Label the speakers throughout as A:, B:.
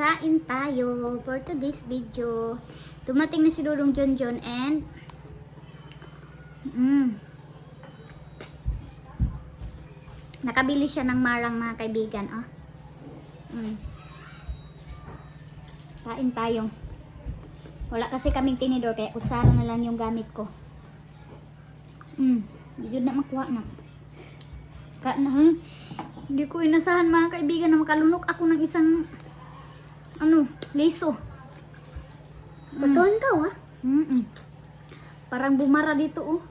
A: Kain tayo for today's video. Dumating na si Dudong Junjun and nakabili siya ng marang, mga kaibigan. Kain tayo. Wala kasi kaming tinidor kaya kutsara na lang yung gamit ko. Hindi na makuha na. Hindi ko inasahan, mga kaibigan, na makalunok ako ng isang liso.
B: Pagkawan ka, ha?
A: Parang bumara dito, oh.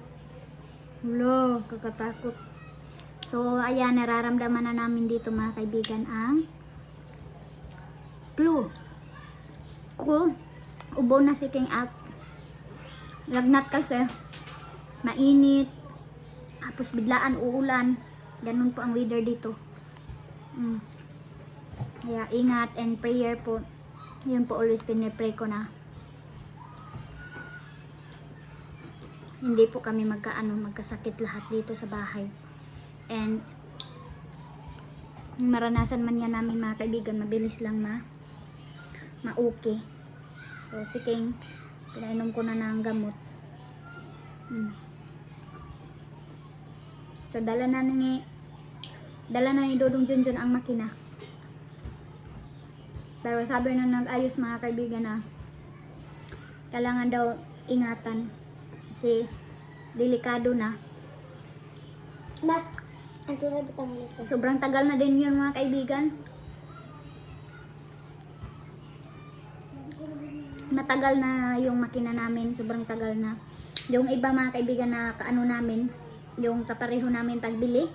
A: Wala, kakatakot. So, ayan, nararamdaman na namin dito, mga kaibigan, ang flu. Ubo na si King at lagnat kasi. Mainit. Tapos biglaan uulan. Ganun po ang weather dito. Kaya ingat and prayer po. Yun po, always pinipray ko na hindi po kami magkasakit lahat dito sa bahay. And maranasan man yan namin, mga kaibigan, mabilis lang ma-okay. So si King, pinainom ko na ng gamot. So dala na ni Dudong Junjun ang makina. Pero sabi na nag-ayos, mga kaibigan, na kailangan daw ingatan kasi delikado na.
B: Ang tulad itong liso.
A: Sobrang tagal na din yun, mga kaibigan. Matagal na yung makina namin. Sobrang tagal na. Yung iba, mga kaibigan, na kaano namin, yung kapareho namin pagbili,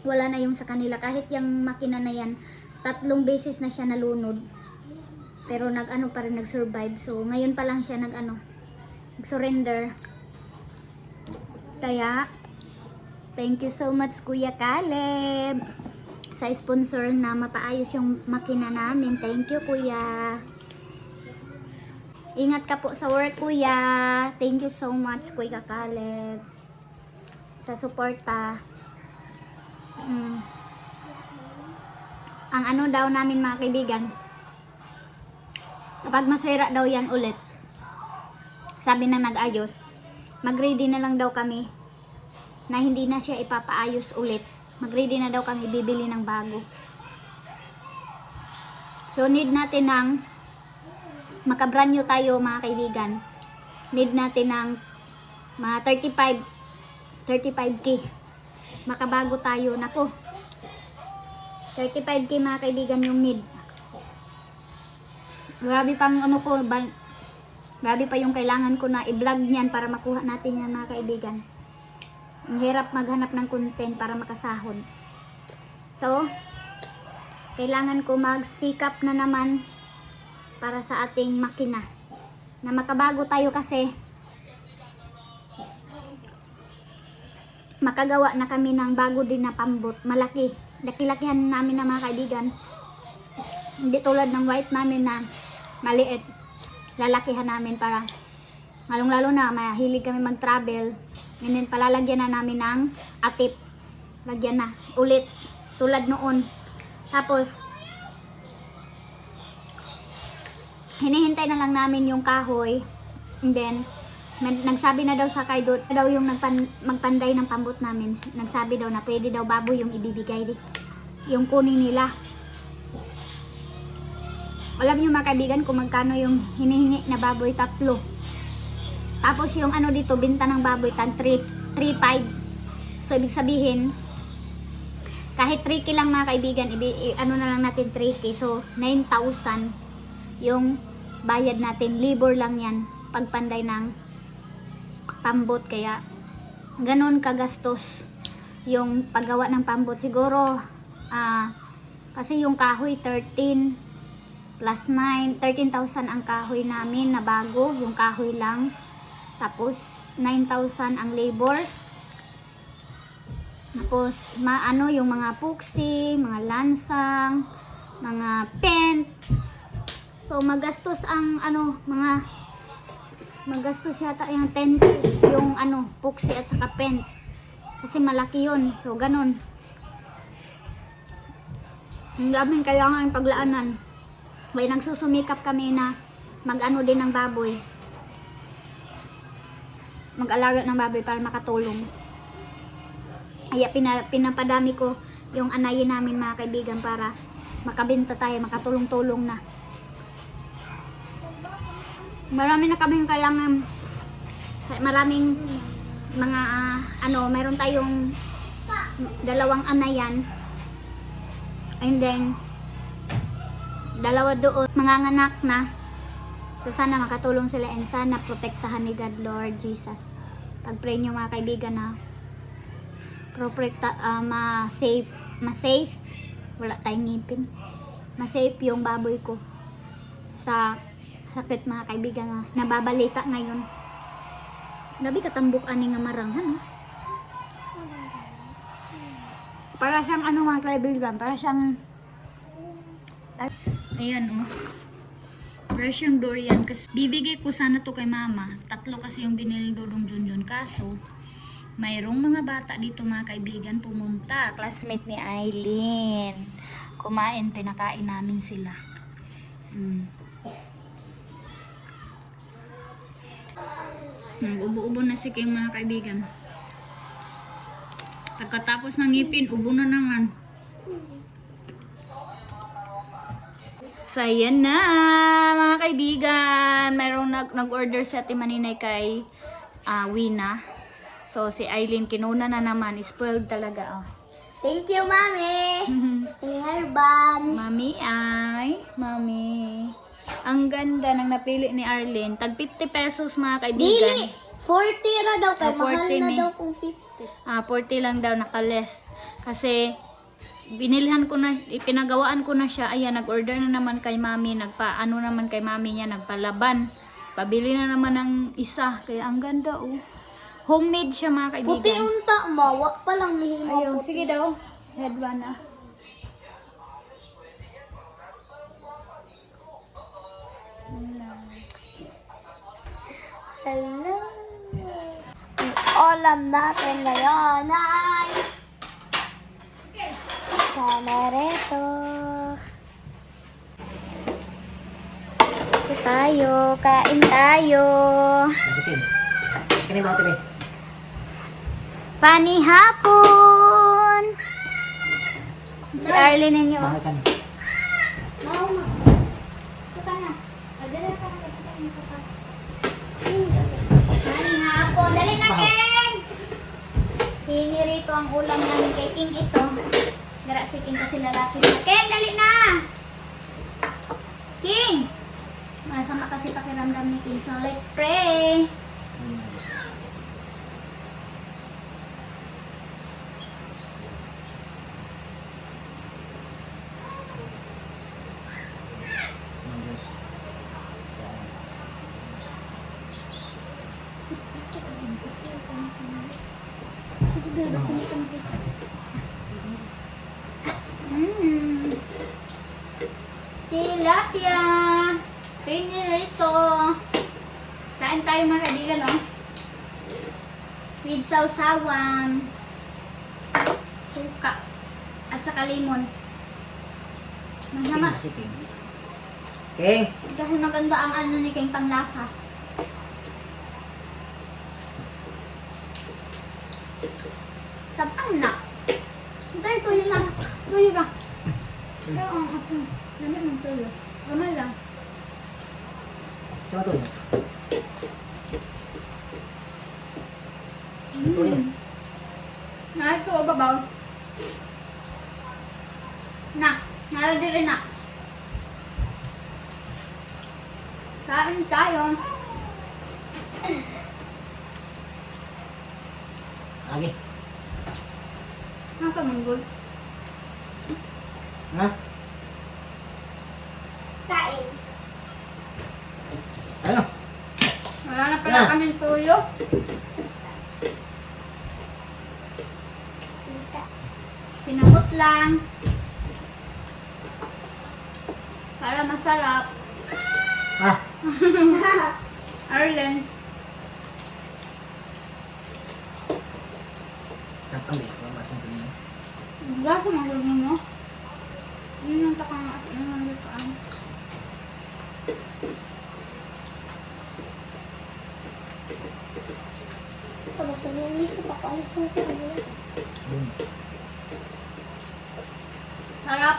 A: wala na yung sa kanila. Kahit yung makina na yan, 3 beses na siya nalunod. Pero pa rin, nag-survive. So, ngayon pa lang siya nag-surrender. Kaya, thank you so much, Kuya Caleb, sa sponsor na mapaayos yung makina namin. Thank you, Kuya. Ingat ka po sa work, Kuya. Thank you so much, Kuya Caleb, sa suporta. Ang daw namin, mga kaibigan, kapag masira daw yan ulit, sabi na nag-ayos, mag-ready na lang daw kami na hindi na siya ipapaayos ulit. Mag-ready na daw kami, bibili ng bago. So need natin ng makabrand new tayo, mga kaibigan. Need natin ng mga 35k. Makabago tayo. Nako, 35k, mga kaibigan, yung need. Grabe pang grabe pa yung kailangan ko na i-vlog niyan para makuha natin yan, mga kaibigan. Ang hirap maghanap ng content para makasahod. So, kailangan ko magsikap na naman para sa ating makina na makabago tayo, kasi makagawa na kami ng bago din na pambot. Malaki. Laki-lakihan namin na, mga kaibigan. Hindi tulad ng white namin na maliit. Lalakihan namin para lalong-lalo na mahilig kami mag-travel. And then palalagyan na namin ng atip. Lagyan na ulit tulad noon. Tapos hinihintay na lang namin yung kahoy. And then nagsabi na daw sa kaidot daw yung magpanday ng pambot namin. Nagsabi daw na pwede daw baboy yung ibibigay, yung kunin nila. Alam niyo, mga kaibigan, kung magkano yung hinihingi na baboy? 3. Tapos yung dito, binta ng baboy, 3.5. So, ibig sabihin, kahit 3K lang, mga kaibigan, na lang natin 3K. So, 9,000 yung bayad natin. Labor lang yan, pagpanday ng pambot. Kaya, ganun kagastos yung paggawa ng pambot. Siguro, kasi yung kahoy, 13 plus 9, 13,000 ang kahoy namin na bago, yung kahoy lang. Tapos 9,000 ang labor. Tapos yung mga puksi, mga lansang, mga paint. So magastos ang magastos yata yung 10, yung puksi at saka paint. Kasi malaki yun. So ganun. Ang daming kailangan paglaanan. May nagsusumikap kami na mag-ano din ng baboy. Mag-alaga ng baboy para makatulong. Kaya pinapadami ko yung anayin namin mga kaibigan para makabenta tayo, makatulong-tulong na. Marami na kaming kailangan, maraming mga mayroon tayong 2 anayan, and then 2 doon manganganak na. So sana makatulong sila and sana protektahan ni God, Lord Jesus. Pag-pray nyo mga kaibigan na ma-safe, wala tayong ngipin, ma-safe yung baboy ko sa sakit mga kaibigan na nababalita ngayon. Gabi katambok ani nga marang, para siyang mga kaibigan, para siyang ayan para siyang durian. Kasi bibigay ko sana to kay mama, 3 kasi yung binili Dodong Junjun, kaso mayroong mga bata dito mga kaibigan pumunta, classmate ni Aileen, kumain, pinakain namin sila. Ubo-ubo na si King mga kaibigan. Pagkatapos ng ngipin, ubo na naman. So, yan na mga kaibigan. Mayroong nag-order si Ate Maninay kay Wina. So, si Aileen kinuna na naman. Spoiled talaga.
B: Thank you, Mami. Herban.
A: Mami ay. Mami. Ang ganda ng napili ni Arlene. Tag 50 pesos mga kaibigan.
B: Dili. 40 ra daw kay mahal
A: 40
B: na
A: ni.
B: daw kung 50.
A: 40 lang daw naka-less. Kasi binilhan ko na, ipinagawaan ko na siya. Ayan, nag-order na naman kay mami. Nagpa-ano naman kay mami niya. Nagpalaban. Pabili na naman ng isa. Kaya ang ganda Homemade siya mga kaibigan.
B: Puti unta, mawa pa lang mihimo.
A: Ayun, sige daw. Headband
B: Hello. Ang ulam natin ngayon ay kamareto. Ito tayo, kain tayo. Panihapon. Si Arlene ninyo. Mau ma. Suka na. Adala ka na Panihapon. Dali na, King! Sini rito ang ulam namin kay King ito. Dara si King kasi lalaki na. King, dali na! King! Masama kasi pakiramdam ni King. So, let's pray. Tilapia. Pinirito. Kain tayo mga kaibigan, with sausawan, suka, at saka limon. Masama.
C: King!
A: Kasi maganda ang ano ni King panglasa. Sabang na. Hintay, tuyo lang. Tuyo ba? Pero ang asin. Lamig ng tuyo. Gamay lang.
C: Coba tuh.
A: Na ito, babaw. Na. Naradi rin na. Kain tayo.
C: Lagi.
A: Apa manggol?
C: Hah?
B: Kain.
C: Ayo.
A: Wala na pala kaming tuyo. Pinamot lang. Para masarap.
C: Ah,
A: Arlen.
C: gampang deh kalau masuk ke sini.
A: Enggak, manggol mo. Yun yung takang at ano ang lutaan.
B: Pabasa niya yung miso, pakaalis mo ko.
C: Boom.
A: Sarap.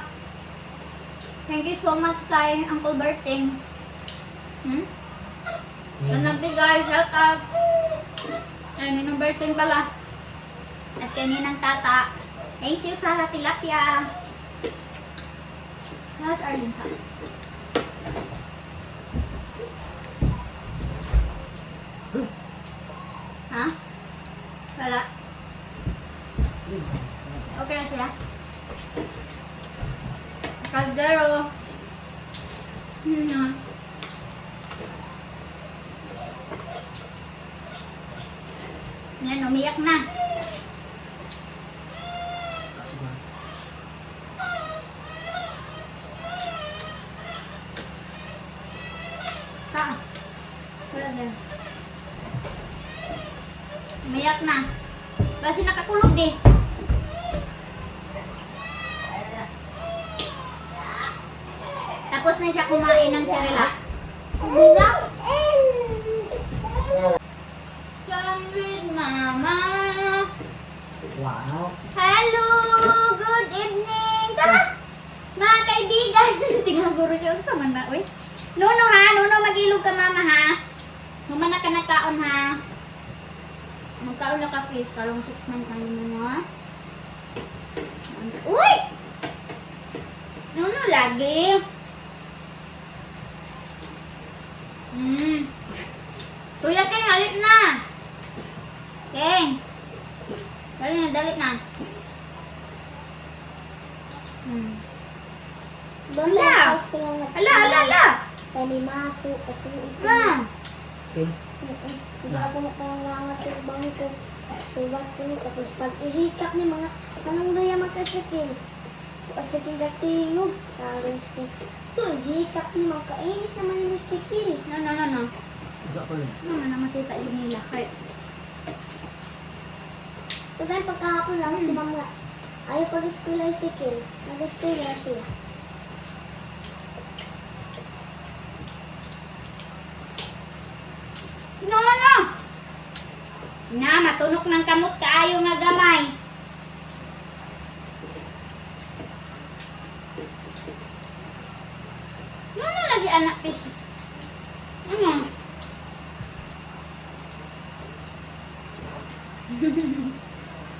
A: Thank you so much kay Uncle Berting. Sa nagbigay, shout out. Ay, Ninong Berting pala. At kay Ninang Tata. Thank you sa tilapia. How's Arlene sa? Ha? Wala. Okay na siya? Caldero. Yan, umiyak na. Ha? Wala na. Umiyak na. Kasi nakakulog eh. Tapos na siya kumain ng Cerelac.
B: Bila?
A: Come with mama.
C: Wow.
A: Hello! Good evening! Tara! Mga kaibigan! Tingnan siya. Sa man na, uy. Nuno ha! Nuno, mag-ilog ka mama ha! Humana ka nagkaon ha! Magkaon na ka please. Karong 6 months na yun mo ha? Uy! Nuno lagi! Kuya King, halit na! King! Dali na.
B: Bala.
A: Hala!
B: Kami maso. Kasi ito.
A: Ma!
C: Okay.
B: Sige ako mapangangat sa bangko. Subat ko ni tapos pag ihikap ni mga anong luya magkasikin. Pasikin datingo. Tapos ito ihikap ni mga kainit naman yung sikin.
A: No.
C: Ito ako rin.
A: Na makita yung nila. Kaya,
B: So dahil pagkahapon lang si mama ayaw pag-eskwela yung sikin. Nag-eskwela siya.
A: No! Na, matunok ng kamot kaayo nga gamay. No, lagi anak pis. Ano?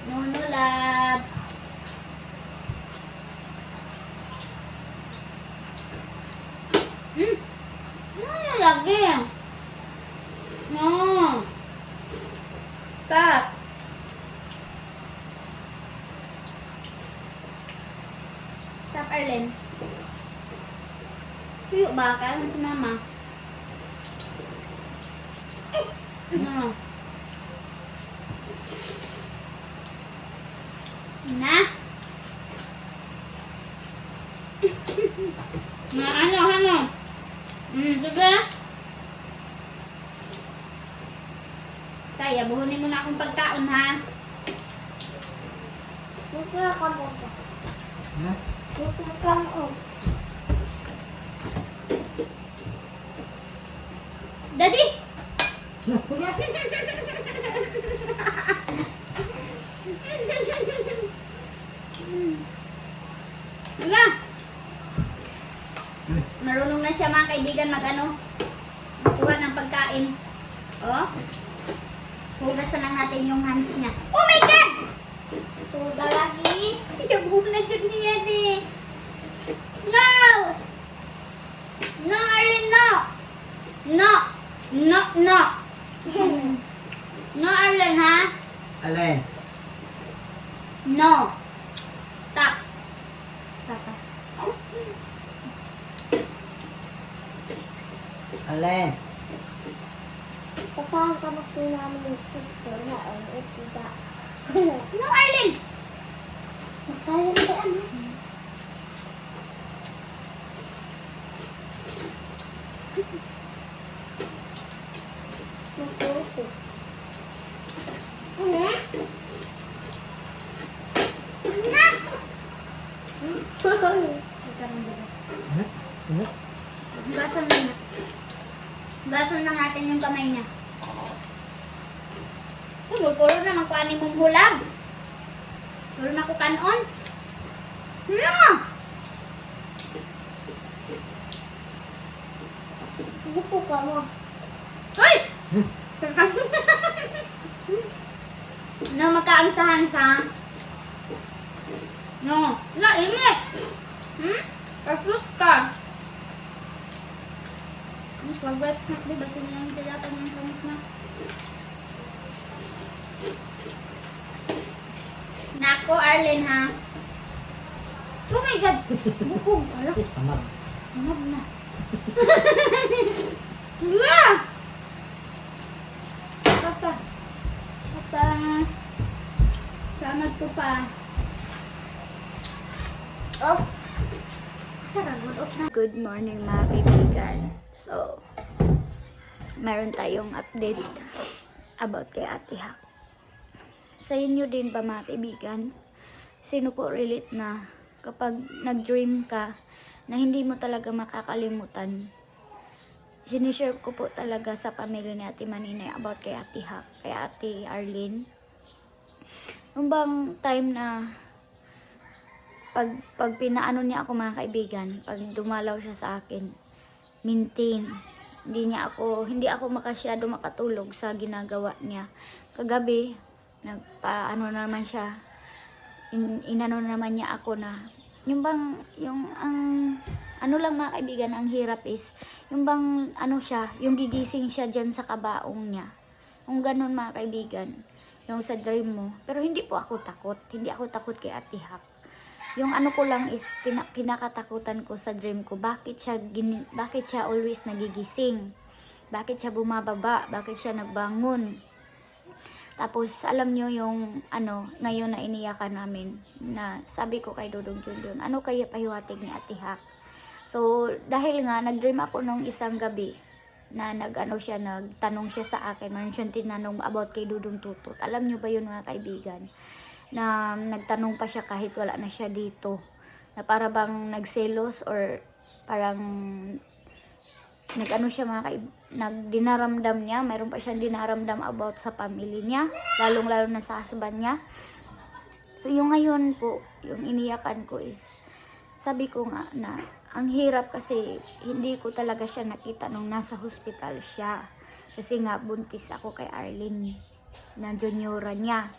A: No, lab. No, lagi. No. Stop. Stop, Arlen. Tuyo ba ka? Ano si mama? No. Na? Na ano? Sige. Kaya, buhunin mo na akong pagkaon, ha?
B: Mukha ka mo ba?
C: Ha?
B: Mukha ka mo.
A: Daddy! Wala. Marunong na siya mga kaibigan mag-ano. Magkuha ng pagkain. Oh. Hugasan lang natin yung hands niya. Oh my God!
B: Tuda lagi.
A: Yabuh na dyan niya eh. No! No, Arlen, no! No! No, Arlen, ha?
C: Alin?
A: No. Stop. Papa.
C: Alin?
B: Pasahan ka mas namin yung picture na ang ipida.
A: No, Arlen!
B: Makaya na ano? Matuso.
A: Na!
C: Ano?
A: Hugasan mo na. Hugasan na natin yung kamay niya. Puro na magpaani mong hulam. Puro na ko kanon.
B: Buko ka mo.
A: Hoy! No, magkaansahan sa... No, nainit! Paslot ka! Pag-wet snack, di ba? Sinayang kayatan yung kamit na. Nako, Arlen, ha? Oh my God! Bukog! Ala,
C: Samad.
A: amag na. Wala! Kata. Kata. Sanad ko pa.
B: Oh,
A: Saragod up na. Good morning mga kaibigan. So, meron tayong update about kay Ate Hak. Sa inyo din ba mga kaibigan? Sino po relate na kapag nag-dream ka na hindi mo talaga makakalimutan? Sinishare ko po talaga sa pamilya ni Ate Maninay about kay Ate Hak, kay Ate Arlene. Yung bang time na pag pinaano niya ako mga kaibigan, pag dumalaw siya sa akin, maintain. Hindi ako makasyado makatulog sa ginagawa niya. Kagabi, nagpaano naman siya, inano naman niya ako na, yung bang, ano lang mga kaibigan, ang hirap is, yung bang, ano siya, yung gigising siya dyan sa kabaong niya. Yung ganun mga kaibigan, yung sa dream mo. Pero hindi po ako takot. Hindi ako takot kay Ate Hak. Yung ano ko lang is kinakatakutan ko sa dream ko, bakit siya always nagigising? Bakit siya bumababa? Bakit siya nagbangon? Tapos alam nyo yung ano, ngayon na iniyakan namin, na sabi ko kay Dudong Junjun, ano kaya pahiwatig ni Ate Hak? So dahil nga nag-dream ako nung isang gabi na nagtanong siya sa akin, meron siyang tinanong about kay Dudong Tutut. Alam nyo ba yun mga kaibigan? Na nagtanong pa siya kahit wala na siya dito, na para bang nagselos or parang nag-ano siya nagdinaramdam niya, mayroon pa siyang dinaramdam about sa family niya, lalong-lalo na sa husband niya. So yung ngayon po, yung iniyakan ko is, sabi ko nga na ang hirap kasi hindi ko talaga siya nakita nung nasa hospital siya, kasi nga buntis ako kay Arlene na juniora niya.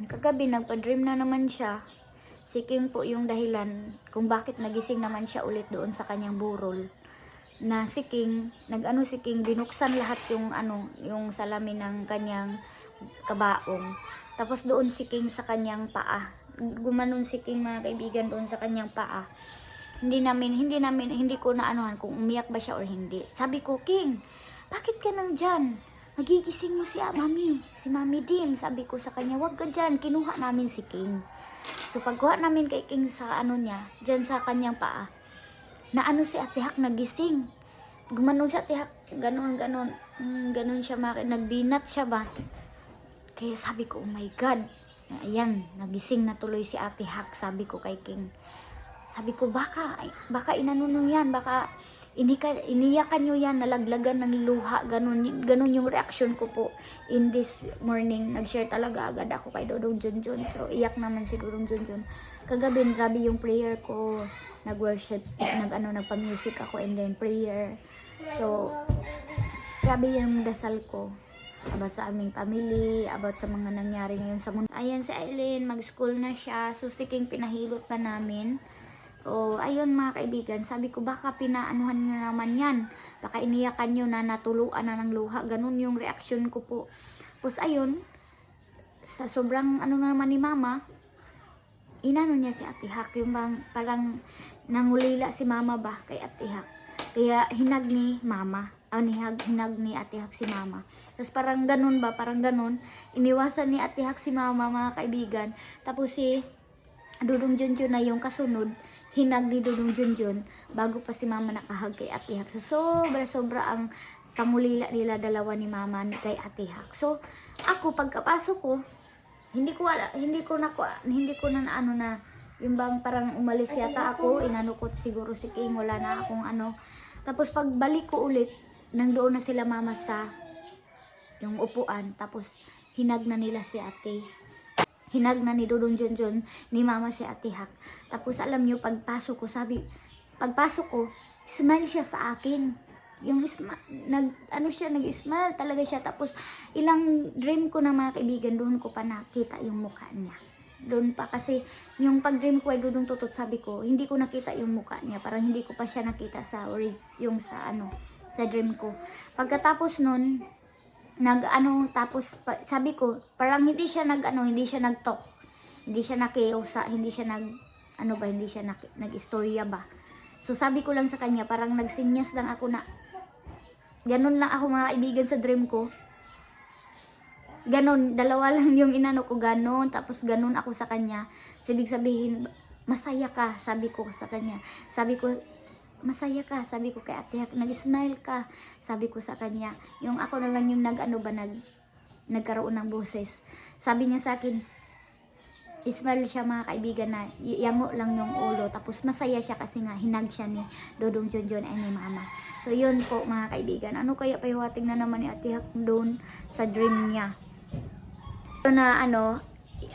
A: Kagabi nagpa-dream na naman siya. Si King po yung dahilan kung bakit nagising naman siya ulit doon sa kanyang burol. Na si King, binuksan lahat yung salamin ng kanyang kabaong. Tapos doon si King sa kanyang paa. Gumanon si King mga kaibigan doon sa kanyang paa. Hindi ko na anuhan kung umiyak ba siya or hindi. Sabi ko, King, bakit ka nang dyan? Magigising mo si Mami Dim. Sabi ko sa kanya, wag ka dyan. Kinuha namin si King. So pagkuha namin kay King sa dyan sa kanyang paa, na si Ate Hak nagising. Gumanon si Ate Hak, ganon siya, nagbinat siya ba? Kaya sabi ko, oh my God, ayan, nagising na tuloy si Ate Hak, sabi ko kay King. Sabi ko, baka inanunong yan, baka iniyakan nyo yan, nalaglagan ng luha, ganun yung reaction ko po in this morning. Nag-share talaga agad ako kay Dudong Junjun, so iyak naman si Dudong Junjun. Kagabi, grabe yung prayer ko, nag-worship, nagpa-music ako and then prayer. So, grabe yung dasal ko about sa aming family, about sa mga nangyari ngayon sa mundo. Ayan si Aileen, mag-school na siya, so siking pinahilot pa namin. O, ayun mga kaibigan, sabi ko baka pinaanuhan nyo naman yan. Baka iniyakan nyo na natuluan na ng luha. Ganun yung reaction ko po. Tapos ayun, sa sobrang naman ni Mama, inano niya si Ate Hak. Yung bang parang nangulila si Mama ba kay Ate Hak. Kaya hinag ni Mama. Hinag ni Ate Hak si Mama. Tapos parang ganun ba, iniwasan ni Ate Hak si Mama mga kaibigan. Tapos si Dudong Junjun na yung kasunod, hinag ni Dudong Junjun bago pa si Mama nakahag kay Ate Hak. So sobra ang pangulila nila dalawa ni Mama kay Ate Hak. So ako pagkapasok ko, hindi ko na yung bang parang umalis yata ako, inano ko siguro si King, wala na akong Tapos pagbalik ko ulit, nangdoon na sila mama sa yung upuan, tapos hinag na nila si ate. Hinag na ni Dudong Junjun ni mama si Ate Hak. Tapos alam nyo, pagpasok ko, smile siya sa akin. Yung nag-smile talaga siya. Tapos ilang dream ko na mga kaibigan, doon ko pa nakita yung mukha niya. Doon pa kasi, yung pag-dream ko ay Dudong Tutot, sabi ko, hindi ko nakita yung mukha niya. Parang hindi ko pa siya nakita sa dream ko. Pagkatapos nun, sabi ko, parang hindi siya nag-talk. Hindi siya nakiusa, hindi siya nag-istorya ba. So sabi ko lang sa kanya, parang nagsinyas lang ako na, ganun lang ako mga kaibigan sa dream ko. Ganun, dalawa lang yung inano ko, ganun. Tapos ganun ako sa kanya. Ibig sabihin, masaya ka, sabi ko sa kanya. Sabi ko, masaya ka, sabi ko kay Ate Hak, nag-smile ka, sabi ko sa kanya. Yung ako na lang yung nagkaroon ng boses. Sabi niya sa akin, smile siya mga kaibigan na yango lang yung ulo. Tapos masaya siya kasi nga hinag siya ni Dudong Junjun ay ni mama. So yun po mga kaibigan. Ano kaya pahiwating na naman ni Ate Hak doon sa dream niya. So na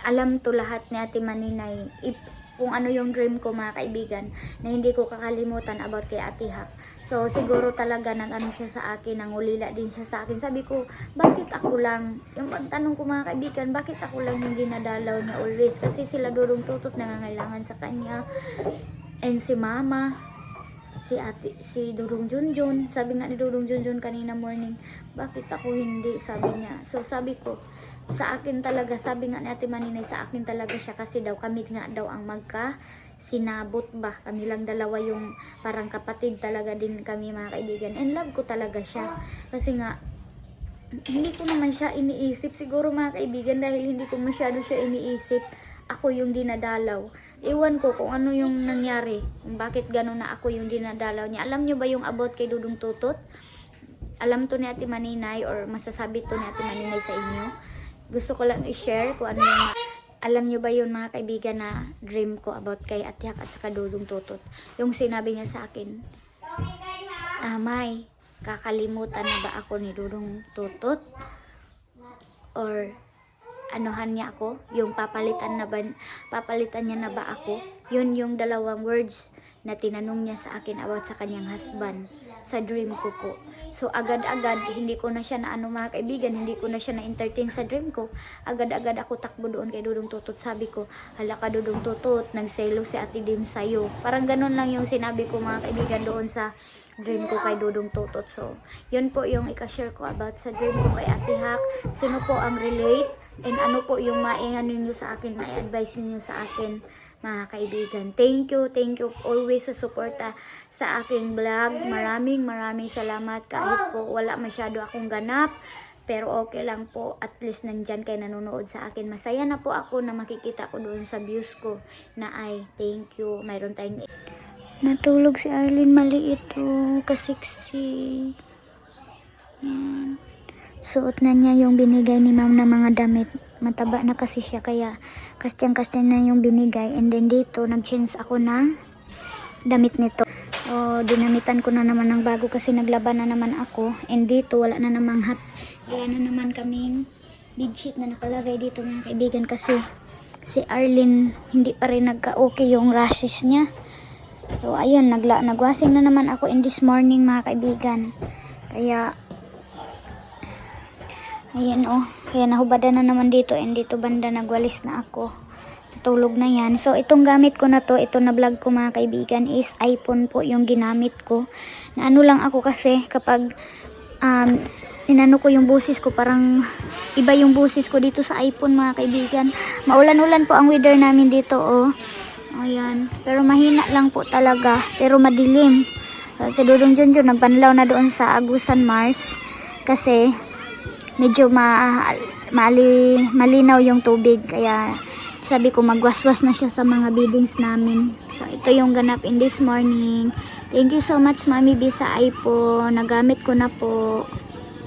A: alam to lahat ni Ate Maninay. Kung ano yung dream ko mga kaibigan, na hindi ko kakalimutan about kay Ate Hak. So siguro talaga nag-ano siya sa akin, nangulila din siya sa akin. Sabi ko, bakit ako lang? Yung pagtanong ko mga kaibigan, bakit ako lang yung dinadalaw niya always? Kasi sila Dudong Tutot nangangailangan sa kanya. And si mama, si Dudong Junjun, sabi nga ni Dudong Junjun kanina morning, bakit ako hindi? Sabi niya. So sabi ko, sa akin talaga, sabi nga ni Ate Maninay, sa akin talaga siya kasi daw kami nga daw ang sinabot ba, kami lang dalawa yung parang kapatid talaga din kami mga kaibigan, and love ko talaga siya kasi nga hindi ko naman siya iniisip siguro mga kaibigan, dahil hindi ko masyado siya iniisip, ako yung dinadalaw. Iwan ko kung ano yung nangyari, kung bakit gano'n na ako yung dinadalaw niya. Alam nyo ba yung about kay Dudong Tutot? Alam to ni Ate Maninay, or masasabi to ni Ate Maninay sa inyo? Gusto ko lang i-share kung ano yung alam nyo ba yun mga kaibigan na dream ko about kay Ate Hak at saka Dudong Tutot. Yung sinabi niya sa akin, May, kakalimutan na ba ako ni Dudong Tutot? Or anuhan niya ako? Yung papalitan niya na ba ako? Yun yung dalawang words na tinanong niya sa akin about sa kanyang husband sa dream ko po. So agad-agad hindi ko na siya na mga kaibigan, hindi ko na siya na-entertain sa dream ko. Agad-agad ako takbo doon kay Dudong Tutot. Sabi ko, hala ka Dudong Tutot, nagselo si Ate Dim sa'yo. Parang ganun lang yung sinabi ko mga kaibigan doon sa dream ko kay Dudong Tutot. So yun po yung i-share ko about sa dream ko kay Ate Hak. Sino po ang relate and ano po yung maingan ninyo sa akin, mai-advise ninyo sa akin mga kaibigan. Thank you always sa suporta sa aking vlog. Maraming salamat kahit po wala masyado akong ganap, pero okay lang po, at least nandyan kayo nanonood sa akin. Masaya na po ako na makikita ko doon sa views ko na thank you. Mayroon tayong natulog si Arlene, maliit to, kasiksi. Yan. Suot na niya yung binigay ni ma'am na mga damit. Mataba na kasi siya, kaya kastyang-kastyang na yung binigay. And then dito, nag-change ako ng damit nito. Dinamitan ko na naman ng bago kasi naglaban na naman ako. And dito, wala na naman kaming bedsheet na nakalagay dito mga kaibigan, kasi si Arlene hindi pa rin nagka-okay yung rashes niya. So ayun, nagwasing na naman ako in this morning mga kaibigan. Kaya ayan kaya nahubadan na naman dito, and dito banda nagwalis na ako. Tulog na yan. So itong gamit ko na to, ito na vlog ko mga kaibigan, is iPhone po yung ginamit ko. Na ano lang ako kasi kapag inano ko yung boses ko, parang iba yung boses ko dito sa iPhone mga kaibigan. Maulan-ulan po ang weather namin dito ayan, pero mahina lang po talaga, pero madilim. Si Dudong Junjun nagbanlaw na doon sa Agusan Mars kasi medyo malinaw yung tubig, kaya sabi ko magwaswas na siya sa mga biddings namin. So ito yung ganap in this morning. Thank you so much Mami B sa iPhone, nagamit ko na po.